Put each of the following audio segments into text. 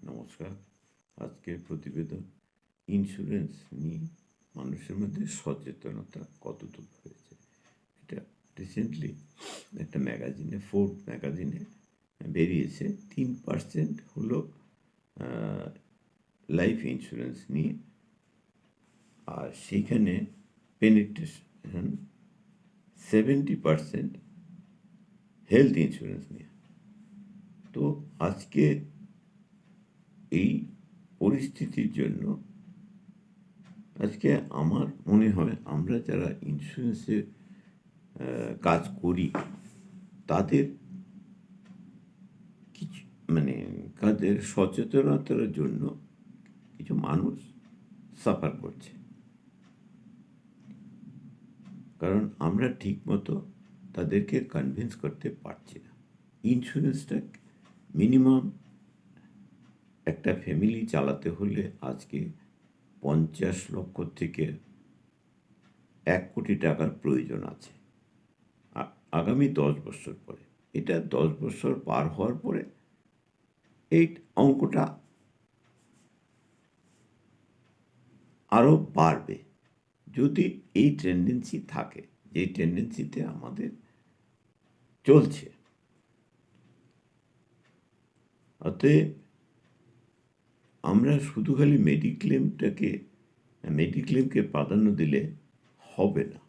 নমস্কার। আজকের প্রতিবেদন ইন্স্যুরেন্স নিয়ে মানুষের মধ্যে সচেতনতা কতটুকু হয়েছে। এটা রিসেন্টলি একটা ম্যাগাজিনে, ফোর্ড ম্যাগাজিনে বেরিয়েছে। 3% হলো লাইফ ইন্স্যুরেন্স নিয়ে, আর সেইখানে পেনিট্রেশন 70% হেলথ ইন্স্যুরেন্স নিয়ে। তো আজকে এই পরিস্থিতির জন্য আজকে আমার মনে হয় আমরা যারা ইন্স্যুরেন্সের কাজ করি তাদের কিছু তাদের সচেতনতার জন্য কিছু মানুষ সাফার করছে, কারণ আমরা ঠিকমতো তাদেরকে কনভিন্স করতে পারছি না। ইন্স্যুরেন্সটা মিনিমাম একটা ফ্যামিলি চালাতে হলে আজকে 50 লক্ষ থেকে 1 কোটি টাকার প্রয়োজন আছে আগামী 10 বছর পরে। এটা 10 বছর পার হওয়ার পরে এই অঙ্কটা আরও বাড়বে, যদি এই টেন্ডেন্সি থাকে, যে টেন্ডেন্সিতে আমাদের চলছে। অতএব আমরা শুধু খালি মেডিক্লেমকে প্রাধান্য দিলে হবে না।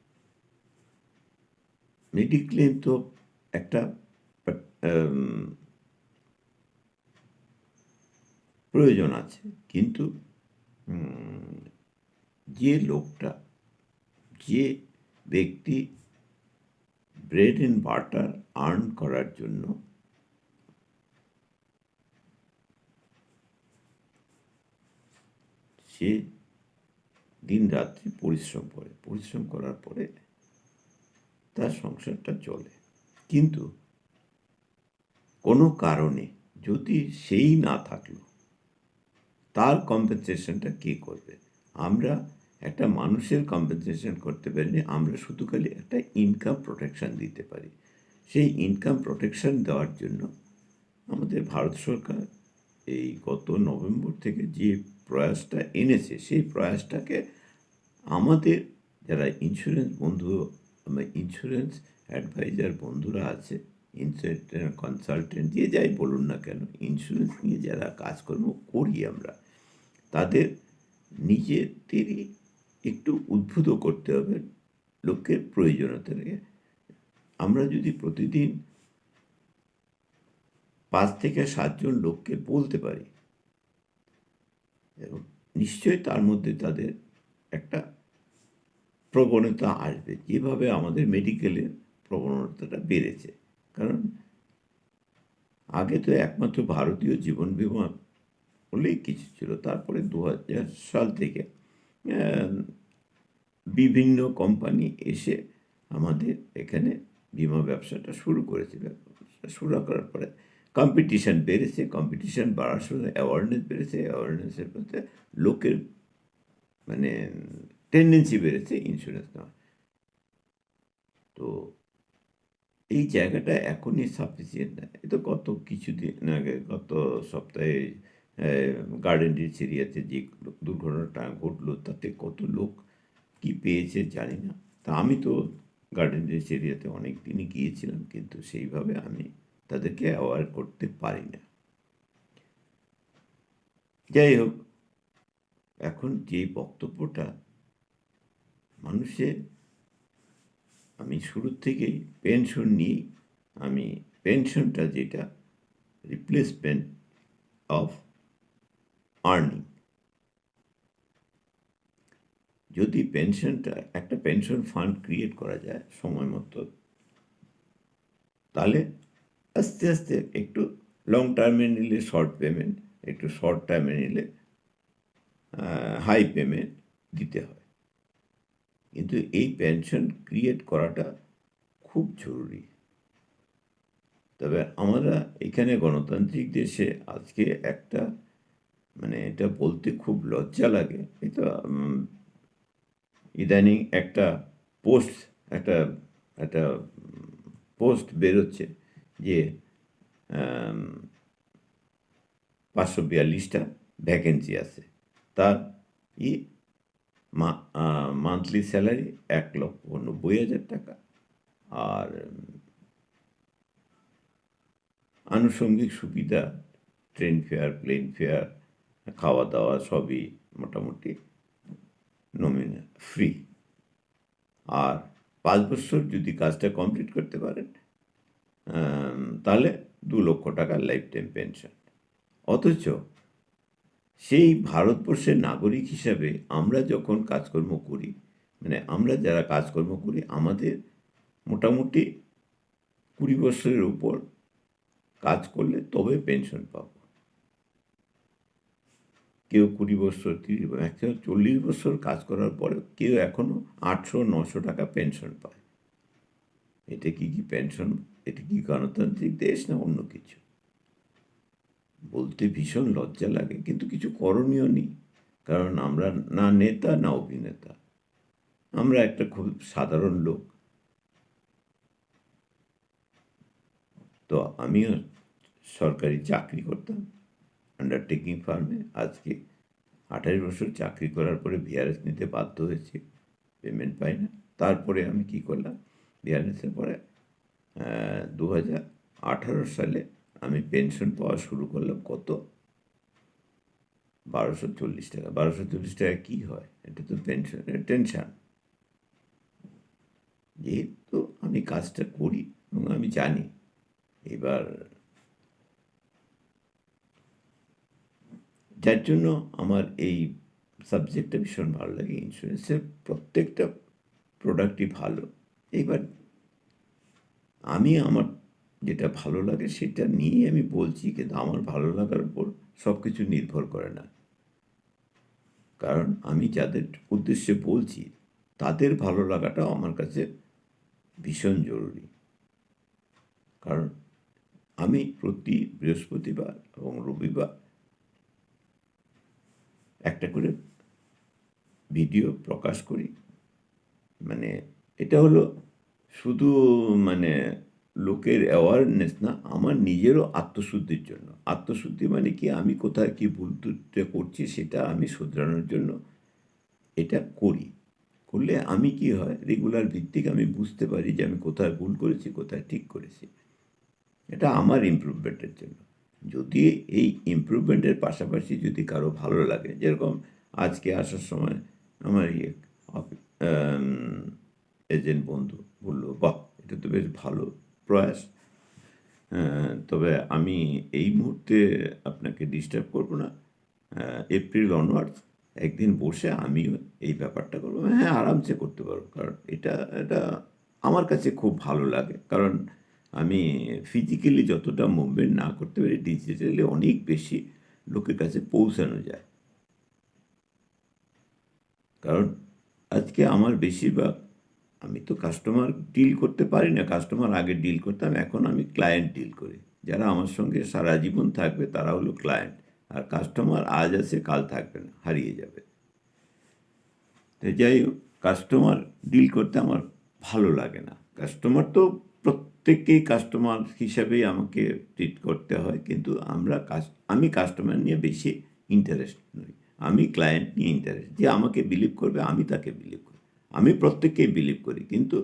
মেডিক্লেম তো একটা প্রয়োজন আছে, কিন্তু যে ব্যক্তি ব্রেড অ্যান্ড বাটার আর্ন করার জন্য সে দিন রাত্রি পরিশ্রম করার পরে তার সংসারটা চলে, কিন্তু কোনো কারণে যদি সেই না থাকলো, তার কম্পেনসেশনটা কে করবে? আমরা একটা মানুষের কম্পেনসেশন করতে পারিনি, আমরা শুধু খালি একটা ইনকাম প্রোটেকশন দিতে পারি। সেই ইনকাম প্রোটেকশন দেওয়ার জন্য আমাদের ভারত সরকার এই গত নভেম্বর থেকে যে প্রয়াসটা এনেছে, সেই প্রয়াসটাকে আমাদের যারা ইন্স্যুরেন্স অ্যাডভাইজার বন্ধুরা আছে, ইন্স্যুরেন্স কনসালটেন্ট, যে যাই বলুন না কেন, ইন্স্যুরেন্স নিয়ে যারা কাজকর্ম করি আমরা, তাদের নিজেদেরই একটু উদ্বুদ্ধ করতে হবে লোকের প্রয়োজনীয়তাকে। আমরা যদি প্রতিদিন 5 থেকে 7 জন লোককে বলতে পারি, এবং নিশ্চয়ই তার মধ্যে তাদের একটা প্রবণতা আসবে, যেভাবে আমাদের মেডিকেলের প্রবণতাটা বেড়েছে। কারণ আগে তো একমাত্র ভারতীয় জীবন বীমা বলেই কিছু ছিল, তারপরে 2000 সাল থেকে বিভিন্ন কোম্পানি এসে আমাদের এখানে বিমা ব্যবসাটা শুরু করেছে। শুরু করার পরে কম্পিটিশান বেড়েছে, কম্পিটিশান বাড়ার সঙ্গে অ্যাওয়ারনেস বেড়েছে, অ্যাওয়ারনেসের মধ্যে লোকের টেন্ডেন্সি বেড়েছে ইন্স্যুরেন্স নেওয়া। তো এই জায়গাটা এখনই সাফিসিয়েন্ট না। এ তো কিছুদিন আগে, গত সপ্তাহে গার্ডেন রিচ এরিয়াতে যে দুর্ঘটনাটা ঘটলো, তাতে কত লোক কি পেয়েছে জানি না। তা আমি তো গার্ডেন রিচ এরিয়াতে অনেক দিনই গিয়েছিলাম, কিন্তু সেইভাবে আমি তাদেরকে অ্যাওয়ার করতে পারি না। যাই হোক, এখন যে বক্তব্যটা মানুষের, আমি শুরুর থেকেই পেনশন নিই, আমি পেনশনটা যেটা রিপ্লেসমেন্ট অফ আর্নিং, যদি একটা পেনশন ফান্ড ক্রিয়েট করা যায় সময় মতো, তাহলে আস্তে আস্তে একটু লং টার্মে নিলে শর্ট পেমেন্ট, একটু শর্ট টার্মে নিলে হাই পেমেন্ট দিতে হয়। কিন্তু এই পেনশন ক্রিয়েট করাটা খুব জরুরি। তবে আমরা এখানে গণতান্ত্রিক দেশে আজকে একটা এটা বলতে খুব লজ্জা লাগে, এটা ইদানিং একটা পোস্ট বেরোচ্ছে যে 542টা ভ্যাকেন্সি আছে। তার ই মান্থলি স্যালারি 1,90,000 টাকা। আর আনুষঙ্গিক সুবিধা, ট্রেন ফেয়ার, প্লেন ফেয়ার, খাওয়া দাওয়া সবই মোটামুটি নমিনাল ফ্রি। আর 5 বছর যদি কাজটা কমপ্লিট করতে পারেন তাহলে 2,00,000 টাকা লাইফ টাইম পেনশন। অথচ সেই ভারতবর্ষের নাগরিক হিসাবে আমরা যখন কাজকর্ম করি, মানে আমরা যারা কাজকর্ম করি, আমাদের মোটামুটি 20 বছরের উপর কাজ করলে তবে পেনশন পাব। কেউ 20 বছর, 30, ম্যাক্সিমাম 40 বছর কাজ করার পরে কেউ এখনও 800-900 টাকা পেনশন পায়। এটা কি পেনশন? এটা কি গণতান্ত্রিক দেশ না অন্য কিছু? বলতে ভীষণ লজ্জা লাগে, কিন্তু কিছু করণীয় নেই। কারণ আমরা না নেতা না অভিনেতা, আমরা একটা খুব সাধারণ লোক। তো আমিও সরকারি চাকরি করতাম আন্ডারটেকিং ফার্মে। আজকে 28 বছর চাকরি করার পরে ভিআরএস নিতে বাধ্য হয়েছি, পেমেন্ট পাই না। তারপরে আমি কি করলাম, ভিআরএসের পরে 2018 সালে আমি পেনশন পাওয়া শুরু করলাম। কত? 1240 টাকা। 1240 টাকা কী হয়? এটা তো পেনশনের টেনশন। যেহেতু আমি কাজটা করি এবং আমি জানি, এবার যার জন্য আমার এই সাবজেক্টটা ভীষণ ভালো লাগে। ইন্স্যুরেন্সের প্রত্যেকটা প্রোডাক্টই ভালো। এইবার আমি আমার যেটা ভালো লাগে সেটা নিয়ে আমি বলছি, কিন্তু আমার ভালো লাগার উপর সব কিছু নির্ভর করে না। কারণ আমি যাদের উদ্দেশ্যে বলছি তাদের ভালো লাগাটাও আমার কাছে ভীষণ জরুরি। কারণ আমি প্রতি বৃহস্পতিবার এবং রবিবার একটা করে ভিডিও প্রকাশ করি। মানে এটা হলো শুধু মানে লোকের অ্যাওয়ারনেস না, আমার নিজেরও আত্মশুদ্ধির জন্য। আত্মশুদ্ধি মানে কি, আমি কোথায় কী ভুল ত্রুটি করছি সেটা আমি শুধরানোর জন্য এটা করি। করলে আমি কি হয়, রেগুলার ভিত্তিক আমি বুঝতে পারি যে আমি কোথায় ভুল করেছি, কোথায় ঠিক করেছি। এটা আমার ইমপ্রুভমেন্টের জন্য। যদি এই ইমপ্রুভমেন্টের পাশাপাশি যদি কারো ভালো লাগে, যেরকম আজকে আসার সময় আমার এজেন্ট বন্ধু বললো, বাহ, এটা তো বেশ ভালো প্রয়াস। তবে আমি এই মুহূর্তে আপনাকে ডিস্টার্ব করব না। এপ্রিল অনওয়ার্ডস একদিন বসে আমিও এই ব্যাপারটা করবো। হ্যাঁ, আরামসে করতে পারবো। কারণ এটা আমার কাছে খুব ভালো লাগে। কারণ আমি ফিজিক্যালি যতটা মুভমেন্ট না করতে পারি, ডিজিটালি অনেক বেশি লোকের কাছে পৌঁছানো যায়। কারণ আজকে আমার বেশিরভাগ, আমি তো কাস্টমার ডিল করতে পারি না। কাস্টমার আগে ডিল করতাম, এখন আমি ক্লায়েন্ট ডিল করি। যারা আমার সঙ্গে সারা জীবন থাকবে তারা হলো ক্লায়েন্ট। আর কাস্টমার আজ আছে কাল থাকবে না, হারিয়ে যাবে। তো যাই হোক, কাস্টমার ডিল করতে আমার ভালো লাগে না। কাস্টমার তো প্রত্যেককেই কাস্টমার হিসাবেই আমাকে ট্রিট করতে হয়, কিন্তু আমি কাস্টমার নিয়ে বেশি ইন্টারেস্ট নই। আমি ক্লায়েন্ট নিয়ে ইন্টারেস্ট। যে আমাকে বিলিভ করবে আমি তাকে বিলিভ করি। আমি প্রত্যেককেই বিলিভ করি, কিন্তু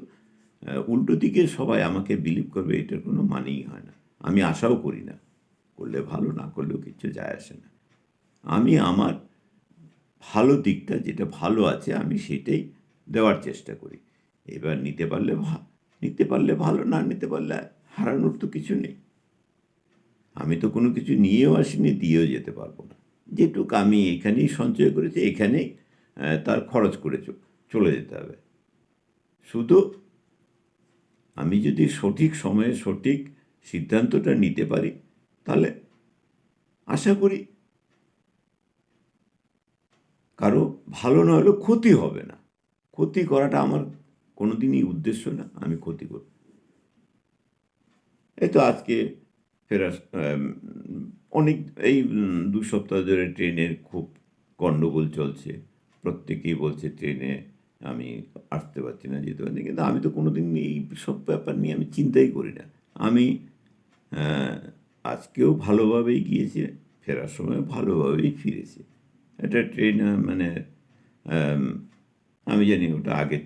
উল্টো দিকে সবাই আমাকে বিলিভ করবে এটার কোনো মানেই হয় না। আমি আশাও করি না। করলে ভালো, না করলেও কিচ্ছু যায় আসে না। আমি আমার ভালো দিকটা, যেটা ভালো আছে, আমি সেটাই দেওয়ার চেষ্টা করি। এবার নিতে পারলে ভালো, না নিতে পারলে হারানোর তো কিছু নেই। আমি তো কোনো কিছু নিয়েও আসিনি, দিয়েও যেতে পারবো না। যেটুকু আমি এখানেই সঞ্চয় করেছি, এখানেই তার খরচ করে চলে যেতে হবে। শুধু আমি যদি সঠিক সময়ে সঠিক সিদ্ধান্তটা নিতে পারি, তাহলে আশা করি কারো ভালো না হলেও ক্ষতি হবে না। ক্ষতি করাটা আমার কোনো দিনই উদ্দেশ্য না, আমি ক্ষতি করব। এই তো আজকে ফেরার অনেক, এই 2 সপ্তাহ ধরে ট্রেনের খুব গণ্ডগোল চলছে। প্রত্যেকেই বলছে ট্রেনে আমি আসতে পারছি না, যেতে পারছি না। কিন্তু আমি তো কোনো দিন এই সব ব্যাপার নিয়ে আমি চিন্তাই করি না। আমি আজকেও ভালোভাবেই গিয়েছি। ফেরার সময় ভালোভাবেই ফিরেছি। একটা ট্রেন মানে আম আমি জানি ওটা আগে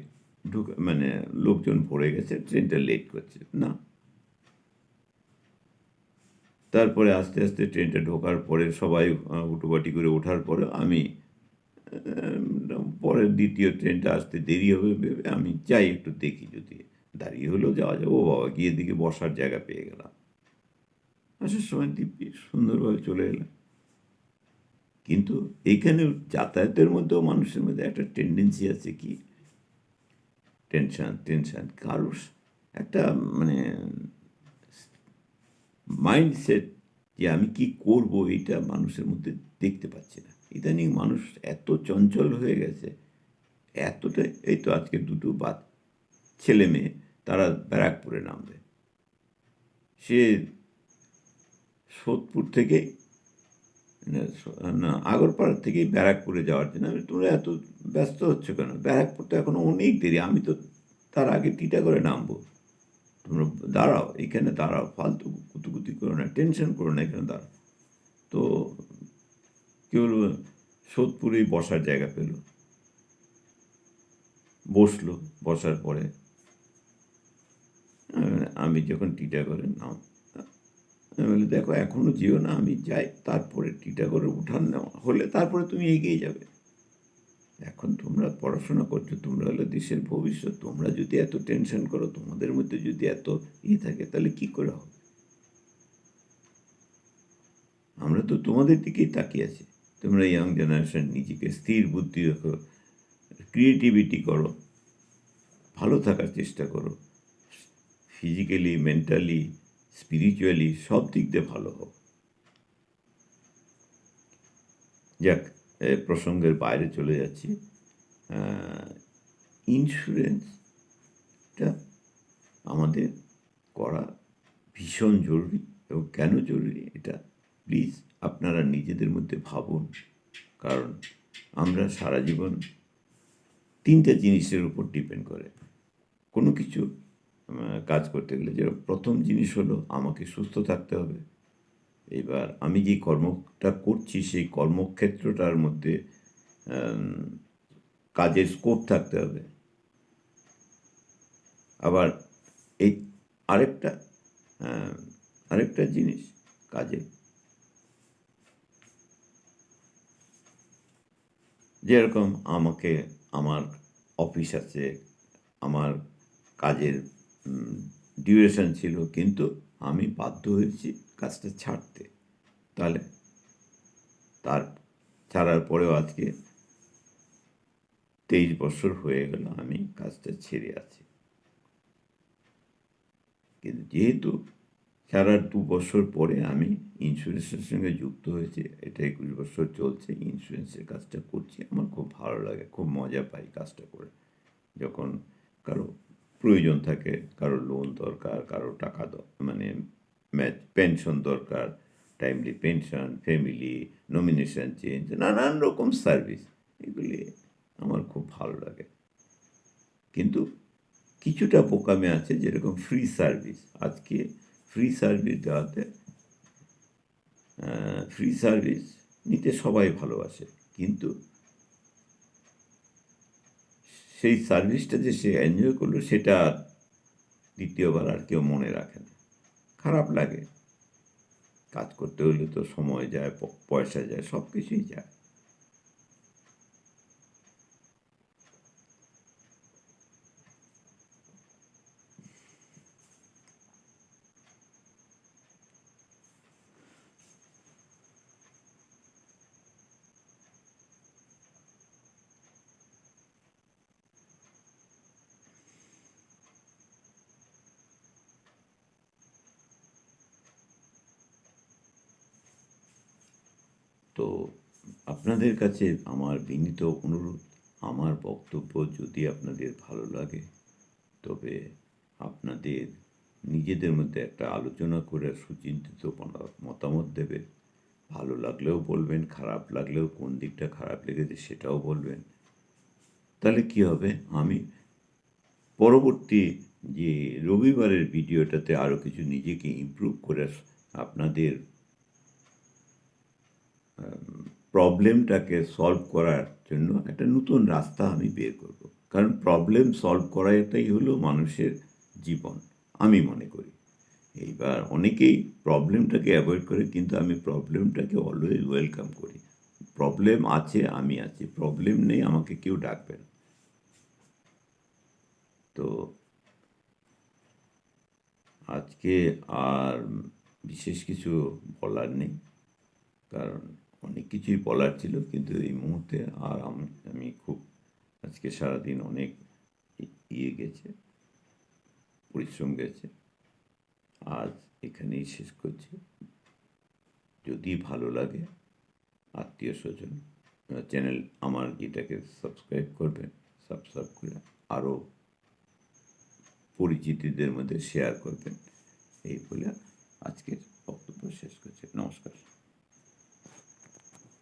মানে লোকজন ভরে গেছে, ট্রেনটা লেট করছে। না। তারপরে আস্তে, আস্তে ট্রেনটা ঢোকার পরে সবাই হুটোপাটি করে ওঠার পরে আমি পরের ২য় ট্রেনটা আসতে দেরি হবে ভেবে আমি যাই একটু দেখি যদি দাঁড়িয়ে হলেও যাওয়া যাবে। ও বাবা! গিয়ে দেখি বসার জায়গা পেয়ে গেলাম। আসার সময় দিব্যি সুন্দরভাবে চলে এলাম। কিন্তু এইখানে যাতায়াতের মধ্যেও মানুষের মধ্যে একটা টেনডেন্সি আছে কি টেনশন, টেনশন। কারোর একটা মানে মাইন্ডসেট যে আমি কি করব এইটা মানুষের মধ্যে দেখতে পাচ্ছি না। ইদানিং মানুষ এত চঞ্চল হয়ে গেছে, এতটা এই তো আজকে দুটো ছেলে-মেয়ে তারা ব্যারাকপুরে নামবে। সে সোদপুর থেকে না না আগরপাড়া থেকেই ব্যারাকপুরে যাওয়ার জন্য আমি তোমরা এত ব্যস্ত হচ্ছ কেন? ব্যারাকপুর তো এখনো অনেক দেরি। আমি তো তার আগে টিটাগড়ে নামবো। তোমরা দাঁড়াও, এইখানে দাঁড়াও। ফালতু কুতুকুতি করো না, টেনশন করো না, এখানে দাঁড়াও। তো কি বলবো, সোদপুরেই বসার জায়গা পেল। বসলো, বসার পরে আমি যখন টিটাগড়ে আমি বলি, দেখো এখনো যেও না, আমি যাই, তারপরে টিটাগড়ে উঠান নেওয়া হলে তারপরে তুমি এগিয়ে যাবে। এখন তোমরা পড়াশোনা করছো, তোমরা হলে দেশের ভবিষ্যৎ। তোমরা যদি এত টেনশন করো, তোমাদের মধ্যে যদি এত থাকে, তাহলে কি করে হবে? আমরা তো তোমাদের দিকেই তাকিয়ে আছি। তোমরা ইয়াং জেনারেশন নিজেকে স্থির বুদ্ধি রাখো, ক্রিয়েটিভিটি করো, ভালো থাকার চেষ্টা করো, ফিজিক্যালি, মেন্টালি, স্পিরিচুয়ালি সব দিক দিয়ে ভালো হও। যাক, প্রসঙ্গের বাইরে চলে যাচ্ছি। ইন্স্যুরেন্সটা আমাদের করা ভীষণ জরুরি। এবং কেন জরুরি এটা প্লিজ আপনারা নিজেদের মধ্যে ভাবুন। কারণ আমরা সারা জীবন ৩টে জিনিসের উপর ডিপেন্ড করে কোনো কিছু কাজ করতে গেলে। যে প্রথম জিনিস হলো আমাকে সুস্থ থাকতে হবে। এবার আমি যে কর্মটা করছি সেই কর্মক্ষেত্রটার মধ্যে কাজের স্কোপ থাকতে হবে। আবার এই আরেকটা আরেকটা জিনিস কাজে, যেরকম আমাকে আমার অফিস আছে, আমার কাজের ডিউরেশন ছিল, কিন্তু আমি বাধ্য হয়েছি কাজটা ছাড়তে। তাহলে তার ছাড়ার পরেও আজকে 23 বছর হয়ে গেল আমি কাজটা ছেড়ে আছি। কিন্তু যেহেতু ছাড়ার 2 বছর পরে আমি ইন্স্যুরেন্সের সঙ্গে যুক্ত হয়েছি, এটা 21 বছর চলছে ইন্স্যুরেন্সের কাজটা করছি। আমার খুব ভালো লাগে, খুব মজা পাই কাজটা করে। যখন কারো প্রয়োজন থাকে, কারো লোন দরকার, কারো টাকা মানে পেনশন দরকার, timely pension, family, nomination change, নানান রকম সার্ভিস, এগুলি আমার খুব ভালো লাগে। কিন্তু কিছুটা বোকামে আছে, যেরকম ফ্রি সার্ভিস। আজকে ফ্রি সার্ভিস দেওয়াতে ফ্রি সার্ভিস নিতে সবাই ভালোবাসে, কিন্তু সেই সার্ভিসটা যে সে এনজয় করলো সেটা দ্বিতীয়বার আর কেউ মনে রাখে না। খারাপ লাগে। কাজ করতে হলে তো সময় যায়, পয়সা যায়, সব কিছুই যায়। তো আপনাদের কাছে আমার বিনীত অনুরোধ, আমার বক্তব্য যদি আপনাদের ভালো লাগে, তবে আপনাদের নিজেদের মধ্যে একটা আলোচনা করে সুচিন্তিত মতামত দেবে। ভালো লাগলেও বলবেন, খারাপ লাগলেও কোন দিকটা খারাপ লেগেছে সেটাও বলবেন। তাহলে কী হবে, আমি পরবর্তী যে রবিবারের ভিডিওটাতে আরও কিছু নিজেকে ইমপ্রুভ করে আপনাদের প্রবলেমটাকে সলভ করার জন্য একটা নতুন রাস্তা আমি বের করব। কারণ প্রবলেম সলভ করাটাই হলো মানুষের জীবন, আমি মনে করি। এইবার অনেকেই প্রবলেমটাকে অ্যাভয়েড করে, কিন্তু আমি প্রবলেমটাকে অলওয়েজ ওয়েলকাম করি। প্রবলেম আছে, আমি আছি। প্রবলেম নেই, আমাকে কেউ ডাকবে না। তো আজকে আর বিশেষ কিছু বলার নেই, কারণ অনেক কিছুই বলার ছিল, কিন্তু এই মুহূর্তে আর আমি খুব আজকে সারাদিন অনেক ইয়ে গেছে, পরিশ্রম গেছে। আজ এখানেই শেষ করছি। যদি ভালো লাগে, আত্মীয় স্বজন চ্যানেল আমার এটাকে সাবস্ক্রাইব করবেন। সাবস্ক্রাইব করে আরও পরিচিতদের মধ্যে শেয়ার করবেন। এই বলে আজকের বক্তব্য শেষ করছি। নমস্কার।